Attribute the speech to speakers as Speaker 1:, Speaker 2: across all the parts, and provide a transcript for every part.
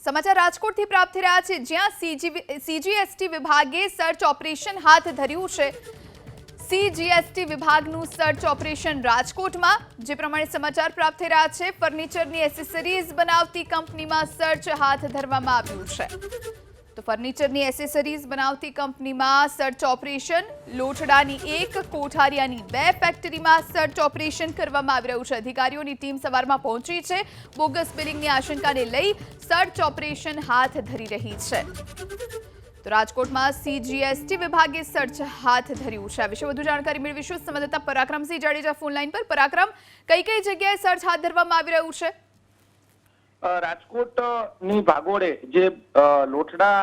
Speaker 1: સમાચાર રાજકોટથી પ્રાપ્ત થઈ રહ્યા છે, જ્યાં સીજીએસટી વિભાગે સર્ચ ઓપરેશન હાથ ધર્યું છે। સીજીએસટી વિભાગનું સર્ચ ઓપરેશન રાજકોટમાં, જે પ્રમાણે સમાચાર પ્રાપ્ત થઈ રહ્યા છે, ફર્નિચરની એસેસરીઝ બનાવતી કંપનીમાં સર્ચ હાથ ધરવામાં આવ્યું છે। તો ફર્નિચરની એસેસરીઝ બનાવતી કંપનીમાં સર્ચ ઓપરેશન, લોઠડાની 1, કોઠારિયાની 2 ફેક્ટરીમાં સર્ચ ઓપરેશન કરવામાં આવી રહ્યું છે। અધિકારીઓની ટીમ સવારમાં પહોંચી છે। બોગસ બિલિંગની આશંકાને લઈ સર્ચ ઓપરેશન હાથ ધરી રહી છે। તો રાજકોટમાં સીજીએસટી વિભાગે સર્ચ હાથ ધર્યું છે। આ વિશે વધુ જાણકારી મેળવીશું સંવાદદાતા પરાક્રમસિંહ જાડેજા ફોનલાઈન પર। પરાક્રમ, કઈ જગ્યાએ સર્ચ હાથ ધરવામાં આવી રહ્યું છે?
Speaker 2: રાજકોટની ભાગોળે જે લોઠડા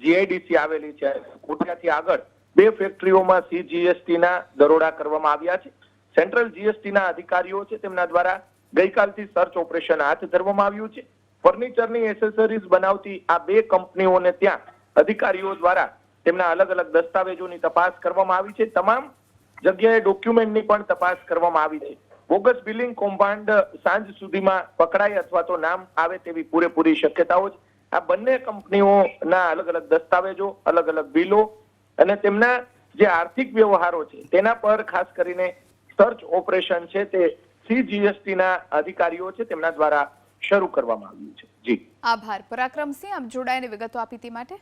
Speaker 2: જીઆઈડીસી આવેલી છે, કોઠિયાથી આગળ 2 ફેક્ટરીઓમાં સીજીએસટીના દરોડા કરવામાં આવ્યા છે। સેન્ટ્રલ જીએસટીના અધિકારીઓ છે, તેમના દ્વારા ગઈકાલથી સર્ચ ઓપરેશન હાથ ધરવામાં આવ્યું છે। ફર્નિચરની એસેસરીઝ બનાવતી આ 2 કંપનીઓને ત્યાં અધિકારીઓ દ્વારા તેમના અલગ અલગ દસ્તાવેજોની તપાસ કરવામાં આવી છે। તમામ જગ્યાએ ડોક્યુમેન્ટની પણ તપાસ કરવામાં આવી છે। બોગસ બિલિંગ કૌભાંડ સાંજ સુધીમાં પકડાય અથવા તો નામ આવે તેવી પૂરેપૂરી શક્યતાઓ છે। આ બંને કંપનીઓના અલગ અલગ દસ્તાવેજો, અલગ અલગ બિલો અને તેમના જે આર્થિક વ્યવહારો છે તેના પર ખાસ કરીને સર્ચ ઓપરેશન છે તે સીજીએસટીના અધિકારીઓ છે તેમના દ્વારા શરૂ કરવામાં આવ્યું છે। જી
Speaker 1: આભાર પરાક્રમસિંહ, આપ જોડાઈને વિગતો આપી તે માટે।